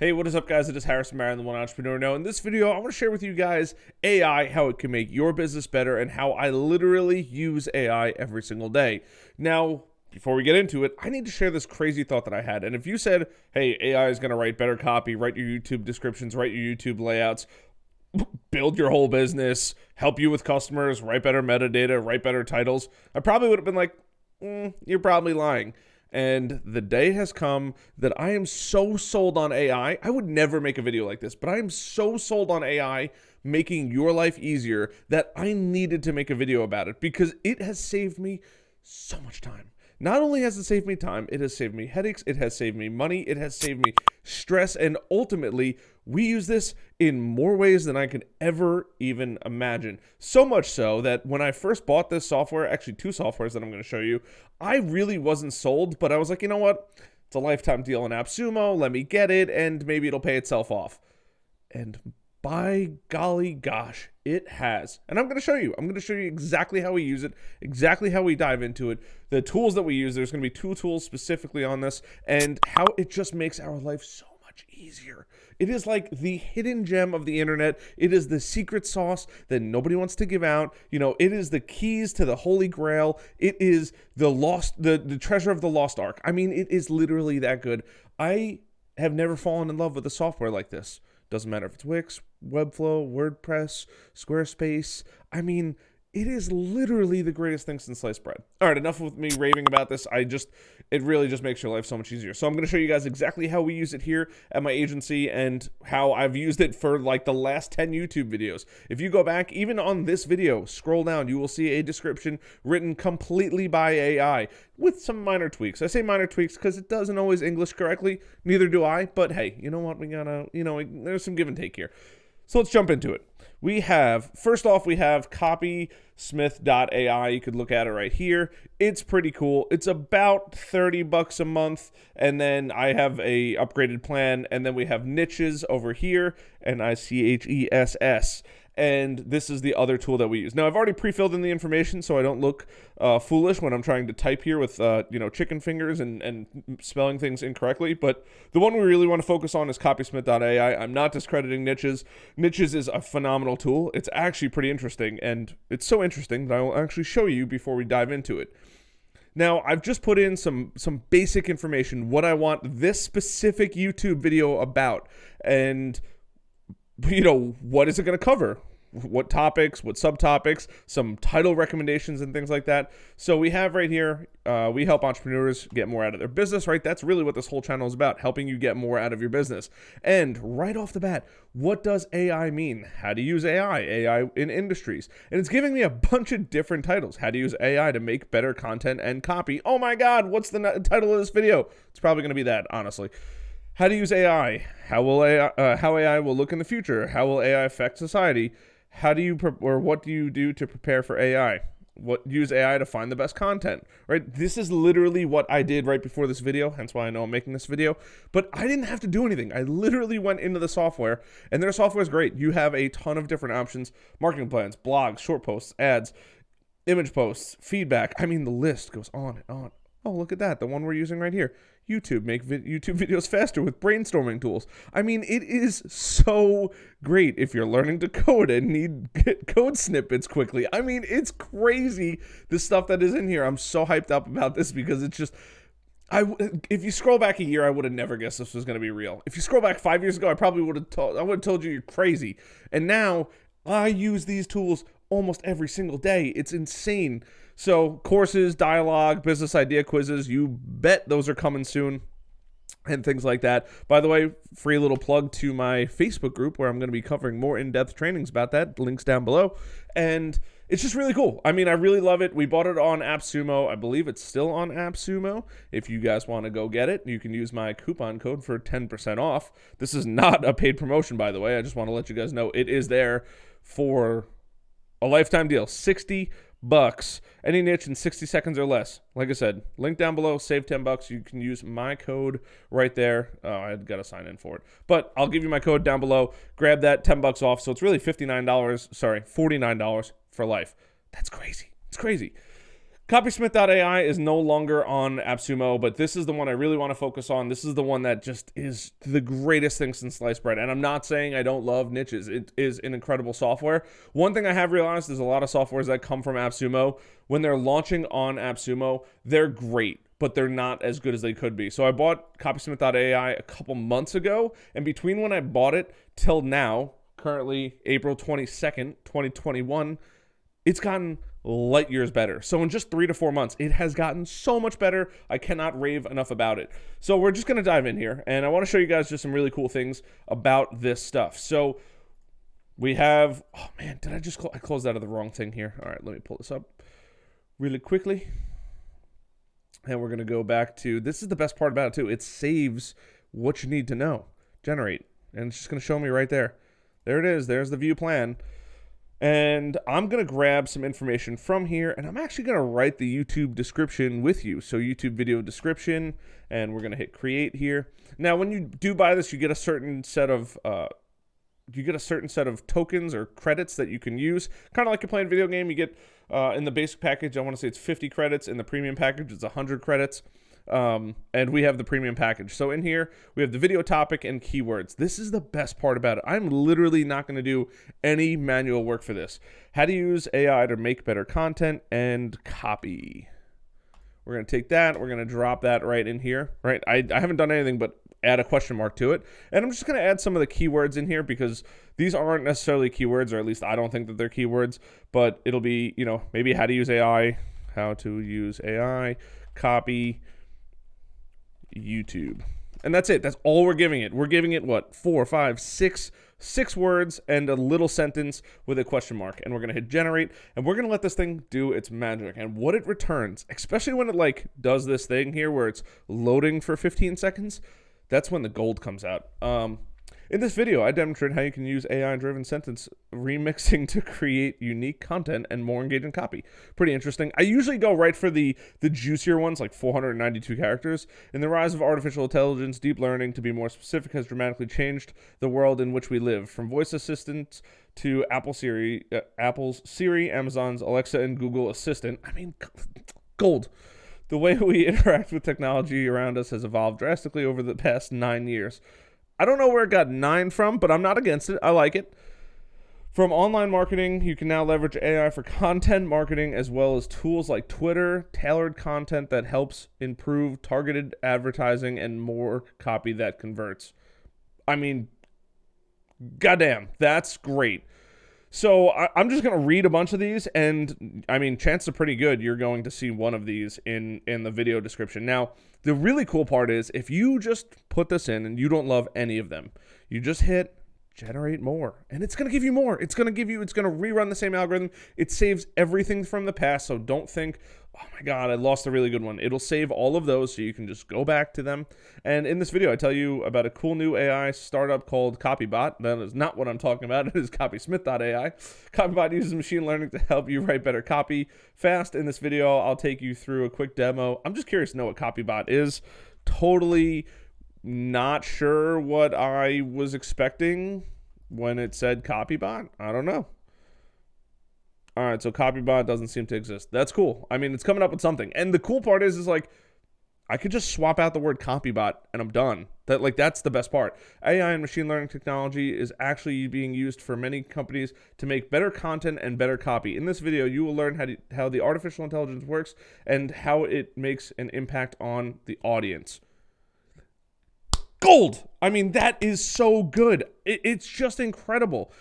Hey, what is up, guys? It is Harrison Marin, the One Entrepreneur Now. In this video, I want to share with you guys AI, how it can make your business better, and how I literally use AI every single day. Now, before we get into it, I need to share this crazy thought that I had. And if you said, hey, AI is going to write better copy, write your YouTube descriptions, write your YouTube layouts, build your whole business, help you with customers, write better metadata, write better titles, I probably would have been like, you're probably lying. And the day has come that I am so sold on AI. I would never make a video like this, but I am so sold on AI making your life easier that I needed to make a video about it because it has saved me so much time. Not only has it saved me time, it has saved me headaches, it has saved me money, it has saved me stress, and ultimately, we use this in more ways than I could ever even imagine. So much so that when I first bought this software, actually two softwares that I'm going to show you, I really wasn't sold, but I was like, you know what? It's a lifetime deal in AppSumo, let me get it, and maybe it'll pay itself off. And by golly gosh, it has. And I'm going to show you. I'm going to show you exactly how we use it, exactly how we dive into it, the tools that we use. There's going to be two tools specifically on this, and how it just makes our life so much easier. It is like the hidden gem of the internet. It is the secret sauce that nobody wants to give out. You know, it is the keys to the Holy Grail. It is the treasure of the lost ark. I mean, it is literally that good. I have never fallen in love with a software like this. Doesn't matter if it's Wix, Webflow, WordPress, Squarespace. I mean, it is literally the greatest thing since sliced bread. All right, enough with me raving about this. It really just makes your life so much easier. So I'm going to show you guys exactly how we use it here at my agency and how I've used it for like the last 10 YouTube videos. If you go back, even on this video, scroll down, you will see a description written completely by AI with some minor tweaks. I say minor tweaks because it doesn't always English correctly. Neither do I. But hey, you know what? We gotta, there's some give and take here. So let's jump into it. First off, we have copysmith.ai. You could look at it right here. It's pretty cool. It's about $30 a month. And then I have a upgraded plan. And then we have niches over here, NICHESS. And this is the other tool that we use. Now, I've already pre-filled in the information so I don't look foolish when I'm trying to type here with, chicken fingers and spelling things incorrectly. But the one we really want to focus on is copysmith.ai. I'm not discrediting Niches. Niches is a phenomenal tool. It's actually pretty interesting. And it's so interesting that I will actually show you before we dive into it. Now, I've just put in some basic information, what I want this specific YouTube video about. And what is it going to cover? What topics, what subtopics, some title recommendations and things like that. So we have right here, we help entrepreneurs get more out of their business, right? That's really what this whole channel is about, helping you get more out of your business. And right off the bat, what does AI mean? How to use AI in industries. And it's giving me a bunch of different titles. How to use AI to make better content and copy. Oh my God, what's the title of this video? It's probably going to be that, honestly. How to use AI. How AI will look in the future. How will AI affect society? What do you do to prepare for AI? Use AI to find the best content, right? This is literally what I did right before this video, hence why I know I'm making this video. But I didn't have to do anything. I literally went into the software, and their software is great. You have a ton of different options: marketing plans, blogs, short posts, ads, image posts, feedback. I mean, the list goes on and on. Oh, look at that. The one we're using right here. YouTube. Make YouTube videos faster with brainstorming tools. I mean, it is so great if you're learning to code and need code snippets quickly. I mean, it's crazy, the stuff that is in here. I'm so hyped up about this because it's just... if you scroll back a year, I would have never guessed this was going to be real. If you scroll back 5 years ago, I probably would have told you you're crazy. And now I use these tools almost every single day. It's insane. So courses, dialogue, business idea quizzes, you bet those are coming soon and things like that. By the way, free little plug to my Facebook group where I'm going to be covering more in-depth trainings about that. Links down below. And it's just really cool. I mean, I really love it. We bought it on AppSumo. I believe it's still on AppSumo. If you guys want to go get it, you can use my coupon code for 10% off. This is not a paid promotion, by the way. I just want to let you guys know it is there for a lifetime deal. $60. Any niche in 60 seconds or less. Like I said, link down below, save $10. You can use my code right there. Oh, I got to sign in for it. But I'll give you my code down below. Grab that, $10 off. So it's really $49 for life. That's crazy. It's crazy. Copysmith.ai is no longer on AppSumo, but this is the one I really want to focus on. This is the one that just is the greatest thing since sliced bread. And I'm not saying I don't love niches. It is an incredible software. One thing I have realized is a lot of softwares that come from AppSumo, when they're launching on AppSumo, they're great, but they're not as good as they could be. So I bought copysmith.ai a couple months ago, and between when I bought it till now, currently April 22nd, 2021, it's gotten light years better. So in just 3 to 4 months, it has gotten so much better. I cannot rave enough about it. So we're just going to dive in here, and I want to show you guys just some really cool things about this stuff. So we have, oh man, did I just I closed out of the wrong thing here. All right, let me pull this up really quickly. And we're going to go back to, this is the best part about it too. It saves what you need to know. Generate. And it's just going to show me right there. There it is. There's the view plan. And I'm going to grab some information from here, and I'm actually going to write the YouTube description with you. So YouTube video description, and we're going to hit create here. Now, when you do buy this, you get a certain set of tokens or credits that you can use. Kind of like you're playing a video game. You get in the basic package, I want to say it's 50 credits. In the premium package, it's 100 credits. And we have the premium package. So in here, we have the video topic and keywords. This is the best part about it. I'm literally not going to do any manual work for this. How to use AI to make better content and copy. We're going to take that. We're going to drop that right in here. Right? I haven't done anything but add a question mark to it. And I'm just going to add some of the keywords in here because these aren't necessarily keywords, or at least I don't think that they're keywords, but it'll be, you know, maybe how to use AI, copy, YouTube. And that's it. That's all we're giving it. We're giving it what? 4, 5, 6 words and a little sentence with a question mark. And we're going to hit generate, and we're going to let this thing do its magic. And what it returns, especially when it like does this thing here where it's loading for 15 seconds, that's when the gold comes out. In this video, I demonstrate how you can use AI-driven sentence remixing to create unique content and more engaging copy. Pretty interesting. I usually go right for the juicier ones, like 492 characters. In the rise of artificial intelligence, deep learning, to be more specific, has dramatically changed the world in which we live. From voice assistants to Apple's Siri, Amazon's Alexa, and Google Assistant. I mean, gold. The way we interact with technology around us has evolved drastically over the past 9 years. I don't know where it got 9 from, but I'm not against it. I like it. From online marketing, you can now leverage AI for content marketing, as well as tools like Twitter, tailored content that helps improve targeted advertising, and more copy that converts. I mean, goddamn, that's great. So I'm just going to read a bunch of these, and I mean, chances are pretty good you're going to see one of these in the video description. Now, the really cool part is if you just put this in and you don't love any of them, you just hit generate more, and it's going to give you more. It's going to rerun the same algorithm. It saves everything from the past, so don't think, oh my God, I lost a really good one. It'll save all of those so you can just go back to them. And in this video, I tell you about a cool new AI startup called Copybot. That is not what I'm talking about. It is copysmith.ai. Copybot uses machine learning to help you write better copy fast. In this video, I'll take you through a quick demo. I'm just curious to know what Copybot is. Totally not sure what I was expecting when it said Copybot. I don't know. All right, so Copybot doesn't seem to exist. That's cool. I mean, it's coming up with something. And the cool part is like, I could just swap out the word Copybot and I'm done. That's the best part. AI and machine learning technology is actually being used for many companies to make better content and better copy. In this video, you will learn how the artificial intelligence works and how it makes an impact on the audience. Gold! I mean, that is so good. It's just incredible.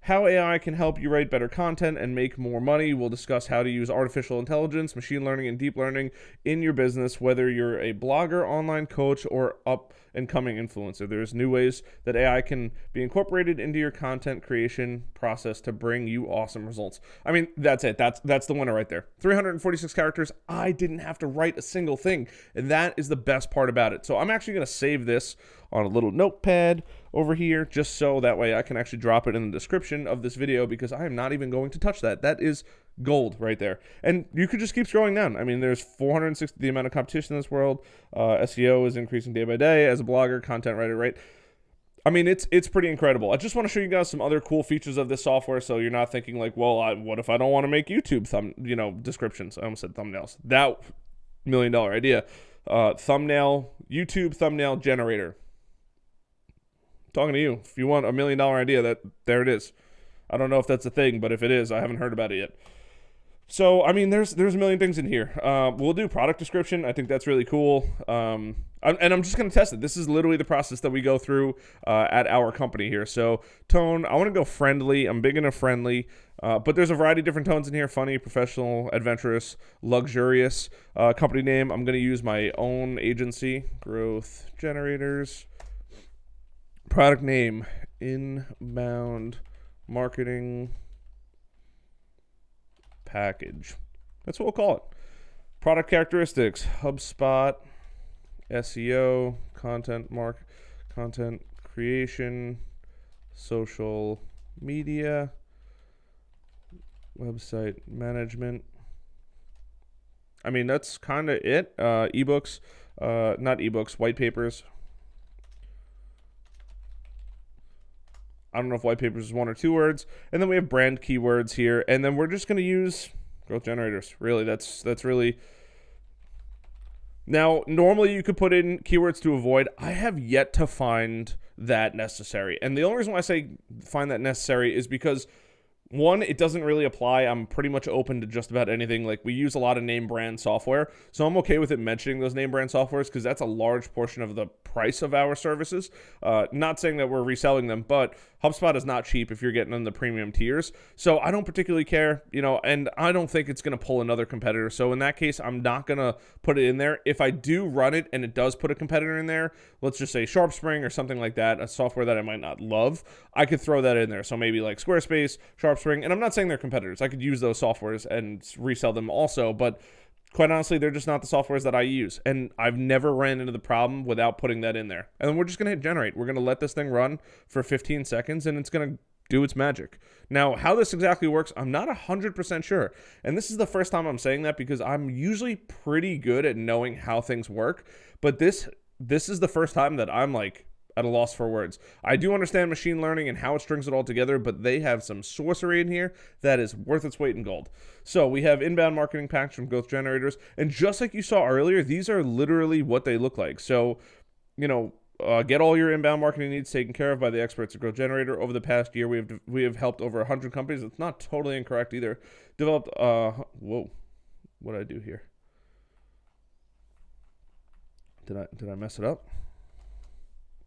How AI can help you write better content and make more money. We'll discuss how to use artificial intelligence, machine learning, and deep learning in your business, whether you're a blogger, online coach, or up-and-coming influencer. There's new ways that AI can be incorporated into your content creation process to bring you awesome results. I mean, that's it. That's the winner right there. 346 characters. I didn't have to write a single thing, and that is the best part about it. So I'm actually going to save this on a little notepad over here, just so that way I can actually drop it in the description of this video, because I am not even going to touch that. That is gold right there. And you could just keep scrolling down. I mean, there's 460, the amount of competition in this world. SEO is increasing day by day. As a blogger, content writer, right? I mean, it's pretty incredible. I just want to show you guys some other cool features of this software, so you're not thinking like, well, what if I don't want to make YouTube descriptions? I almost said thumbnails. That $1,000,000 idea. YouTube thumbnail generator. Talking to you. If you want a $1,000,000 idea, there it is. I don't know if that's a thing, but if it is, I haven't heard about it yet. So, I mean, there's a million things in here. We'll do product description. I think that's really cool. And I'm just going to test it. This is literally the process that we go through at our company here. So, tone, I want to go friendly. I'm big into friendly. But there's a variety of different tones in here. Funny, professional, adventurous, luxurious. Company name, I'm going to use my own agency. Growth Generators. Product name, Inbound Marketing Package. That's what we'll call it. Product characteristics, HubSpot, SEO, content creation, social media, website management. I mean, that's kind of it. Ebooks, not ebooks, white papers. I don't know if white papers is 1 or 2 words. And then we have brand keywords here. And then we're just going to use growth generators. Really, that's really... Now, normally you could put in keywords to avoid. I have yet to find that necessary. And the only reason why I say find that necessary is because, one, it doesn't really apply. I'm pretty much open to just about anything. Like, we use a lot of name brand software, so I'm okay with it mentioning those name brand softwares because that's a large portion of the price of our services. Not saying that we're reselling them, but HubSpot is not cheap if you're getting in the premium tiers. So I don't particularly care, and I don't think it's going to pull another competitor. So in that case, I'm not going to put it in there. If I do run it and it does put a competitor in there, let's just say SharpSpring or something like that, a software that I might not love, I could throw that in there. So maybe like Squarespace, SharpSpring, and I'm not saying they're competitors. I could use those softwares and resell them also, but quite honestly, they're just not the softwares that I use. And I've never ran into the problem without putting that in there. And then we're just going to hit generate. We're going to let this thing run for 15 seconds and it's going to do its magic. Now, how this exactly works, I'm not 100% sure. And this is the first time I'm saying that because I'm usually pretty good at knowing how things work. But this is the first time that I'm like at a loss for words. I do understand machine learning and how it strings it all together, but they have some sorcery in here that is worth its weight in gold. So we have inbound marketing package from growth generators. And just like you saw earlier, these are literally what they look like. So, get all your inbound marketing needs taken care of by the experts at Growth Generator. Over the past year, we have helped over 100 companies. It's not totally incorrect either. Developed, what did I do here? Did I mess it up?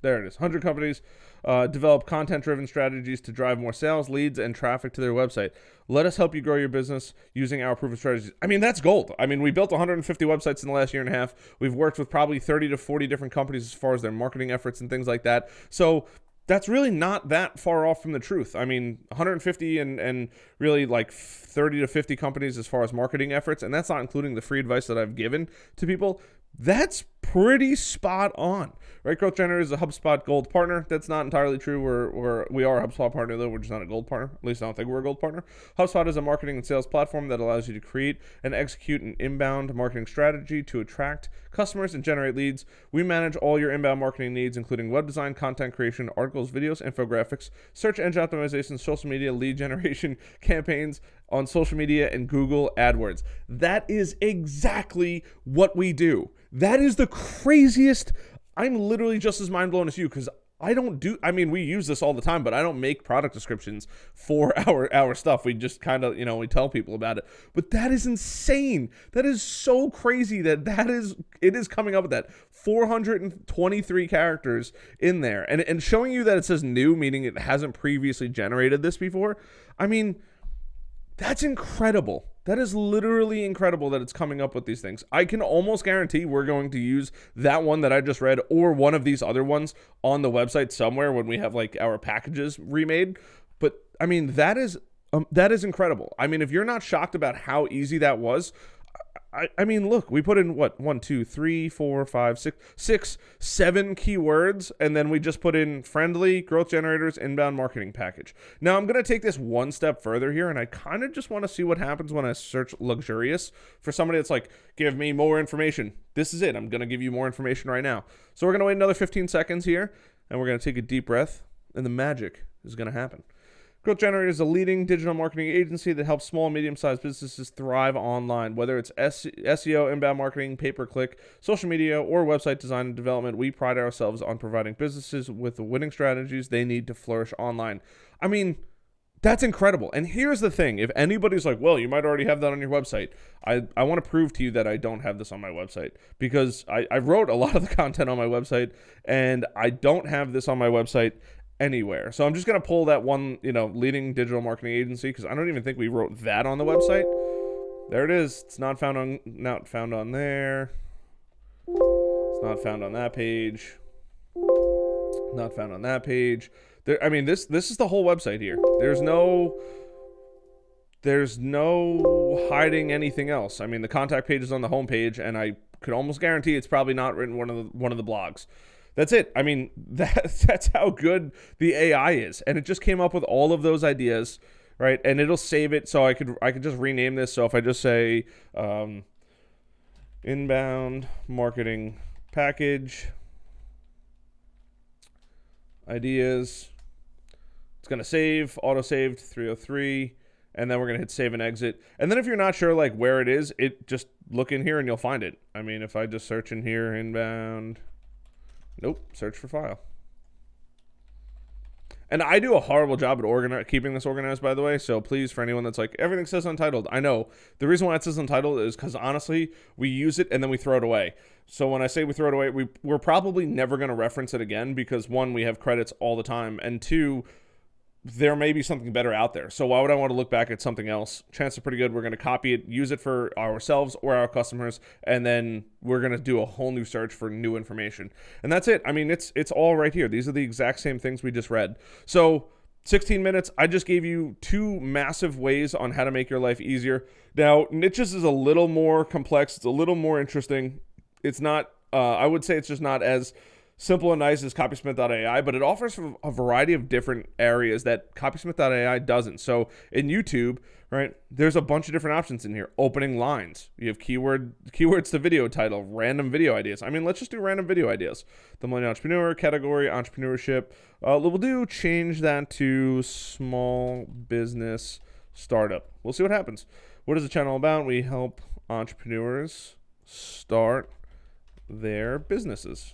There it is. 100 companies develop content-driven strategies to drive more sales, leads, and traffic to their website. Let us help you grow your business using our proven strategies. I mean, that's gold. I mean, we built 150 websites in the last year and a half. We've worked with probably 30 to 40 different companies as far as their marketing efforts and things like that. So that's really not that far off from the truth. I mean, 150 and really like 30 to 50 companies as far as marketing efforts, and that's not including the free advice that I've given to people. That's pretty spot on, right? Growth Generator is a HubSpot Gold partner. That's not entirely true. We are a HubSpot partner, though. We're just not a Gold partner. At least I don't think we're a Gold partner. HubSpot is a marketing and sales platform that allows you to create and execute an inbound marketing strategy to attract customers and generate leads. We manage all your inbound marketing needs, including web design, content creation, articles, videos, infographics, search engine optimization, social media, lead generation, campaigns on social media, and Google AdWords. That is exactly what we do. That is the craziest. I'm literally just as mind blown as you because we use this all the time, but I don't make product descriptions for our stuff. We just kind of, we tell people about it. But that is insane. That is so crazy it is coming up with that 423 characters in there and showing you that it says new, meaning it hasn't previously generated this before. I mean, that's incredible. That is literally incredible that it's coming up with these things. I can almost guarantee we're going to use that one that I just read or one of these other ones on the website somewhere when we have like our packages remade. But I mean, that is incredible. I mean, if you're not shocked about how easy that was, I mean, look, we put in 1, 2, 3, 4, 5, 6, 7 keywords, and then we just put in friendly, growth generators, inbound marketing package. Now, I'm going to take this one step further here, and I kind of just want to see what happens when I search luxurious for somebody that's like, give me more information. This is it. I'm going to give you more information right now. So we're going to wait another 15 seconds here. and we're going to take a deep breath, and the magic is going to happen. Growth Generator is a leading digital marketing agency that helps small and medium-sized businesses thrive online. Whether it's SEO, inbound marketing, pay-per-click, social media, or website design and development, we pride ourselves on providing businesses with the winning strategies they need to flourish online. I mean, that's incredible. And here's the thing. If anybody's like, well, you might already have that on your website, I want to prove to you that I don't have this on my website, because I wrote a lot of the content on my website, and I don't have this on my website anywhere. So I'm just going to pull that one, leading digital marketing agency, because I don't even think we wrote that on the website. There it is. It's not found on there. It's not found on that page. Not found on that page. This is the whole website here. There's no hiding anything else. I mean, the contact page is on the home page, and I could almost guarantee it's probably not written one of the blogs. That's it. I mean, that's how good the AI is. And it just came up with all of those ideas, right? And it'll save it, so I could just rename this. So if I just say inbound marketing package ideas, it's going to save, auto-saved 303, and then we're going to hit save and exit. And then if you're not sure like where it is, just look in here and you'll find it. I mean, if I just search in here, inbound... Nope, search for file. And I do a horrible job at keeping this organized, by the way. So please, for anyone that's like, everything says untitled. I know. The reason why it says untitled is because, honestly, we use it and then we throw it away. So when I say we throw it away, we're probably never going to reference it again because, one, we have credits all the time. And two, there may be something better out there. So why would I want to look back at something else? Chances are pretty good we're going to copy it, use it for ourselves or our customers, and then we're going to do a whole new search for new information. And that's it. I mean, it's all right here. These are the exact same things we just read. So 16 minutes, I just gave you 2 massive ways on how to make your life easier. Now, niches is a little more complex. It's a little more interesting. It's not, I would say it's just not as simple and nice as copysmith.ai, but it offers a variety of different areas that copysmith.ai doesn't. So in YouTube, right, there's a bunch of different options in here. Opening lines. You have keywords to video title, random video ideas. I mean, let's just do random video ideas. The Millennial Entrepreneur category, entrepreneurship. We'll change that to small business startup. We'll see what happens. What is the channel about? We help entrepreneurs start their businesses.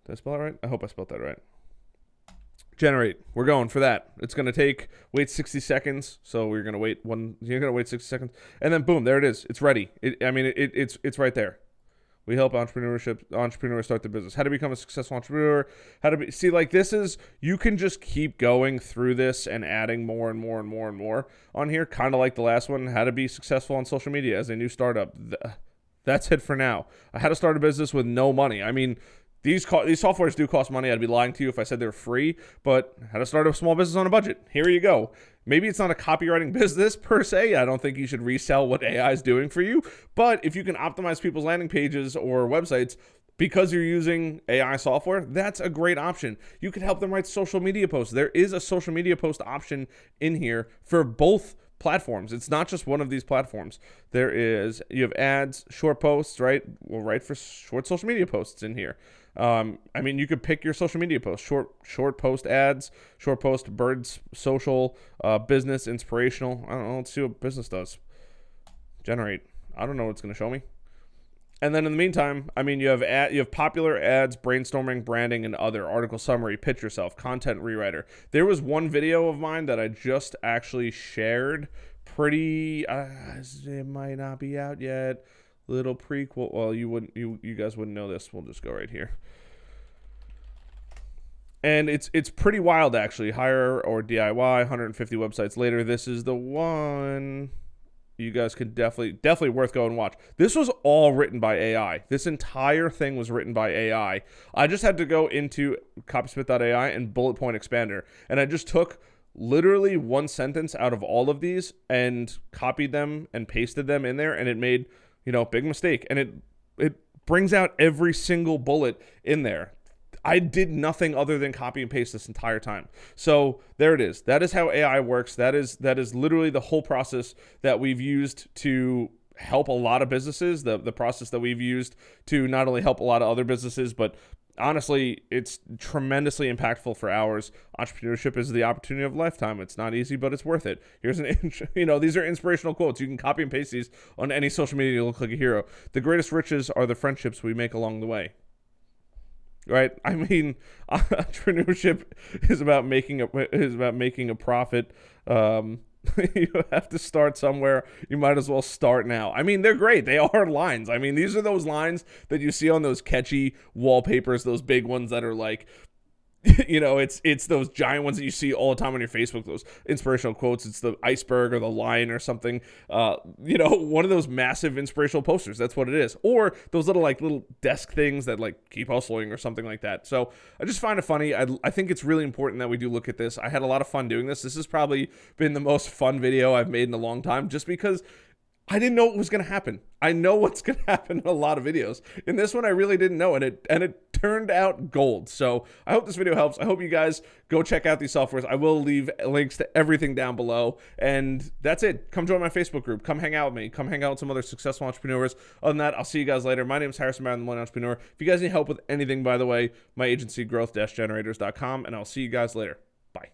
Did I spell it right? I hope I spelled that right. Generate. We're going for that. It's going to wait 60 seconds. So you're going to wait 60 seconds. And then boom, there it is. It's ready. It's right there. We help entrepreneurs start their business. How to become a successful entrepreneur. You can just keep going through this and adding more and more and more and more on here. Kind of like the last one, how to be successful on social media as a new startup. That's it for now. How to start a business with no money. I mean, these softwares do cost money. I'd be lying to you if I said they're free, but how to start a small business on a budget. Here you go. Maybe it's not a copywriting business per se. I don't think you should resell what AI is doing for you, but if you can optimize people's landing pages or websites because you're using AI software, that's a great option. You can help them write social media posts. There is a social media post option in here for both platforms. It's not just one of these platforms. You have ads, short posts, right? We'll write for short social media posts in here. You could pick your social media post, short post ads, short post birds, social, business, inspirational. I don't know. Let's see what business does. Generate. I don't know what it's going to show me. And then in the meantime, you have popular ads, brainstorming, branding, and other, article summary, pitch yourself, content rewriter. There was one video of mine that I just actually shared. It might not be out yet. Little prequel. Well, you guys wouldn't know this. We'll just go right here. And it's pretty wild, actually. Hire or DIY, 150 websites later. This is the one you guys could definitely worth going and watch. This was all written by AI. This entire thing was written by AI. I just had to go into copysmith.ai and bullet point expander. And I just took literally one sentence out of all of these and copied them and pasted them in there. And it made, big mistake. And it brings out every single bullet in there. I did nothing other than copy and paste this entire time. So there it is. That is how AI works. That is literally the whole process that we've used to help a lot of businesses. The process that we've used to not only help a lot of other businesses, but honestly, it's tremendously impactful for ours. Entrepreneurship is the opportunity of a lifetime. It's not easy, but it's worth it. Here's these are inspirational quotes. You can copy and paste these on any social media to look like a hero. The greatest riches are the friendships we make along the way. Right? I mean, entrepreneurship is about making a profit. You have to start somewhere. You might as well start now. I mean, they're great. They are lines. I mean, these are those lines that you see on those catchy wallpapers, those big ones that are like, it's those giant ones that you see all the time on your Facebook, those inspirational quotes. It's the iceberg or the lion or something. One of those massive inspirational posters. That's what it is. Or those little desk things that like keep hustling or something like that. So I just find it funny. I think it's really important that we do look at this. I had a lot of fun doing this. This has probably been the most fun video I've made in a long time, just because I didn't know what was going to happen. I know what's going to happen in a lot of videos. In this one, I really didn't know, and it turned out gold. So I hope this video helps. I hope you guys go check out these softwares. I will leave links to everything down below. And that's it. Come join my Facebook group. Come hang out with me. Come hang out with some other successful entrepreneurs. Other than that, I'll see you guys later. My name is Harrison Barron, the Millennial Entrepreneur. If you guys need help with anything, by the way, my agency, growth-generators.com, and I'll see you guys later. Bye.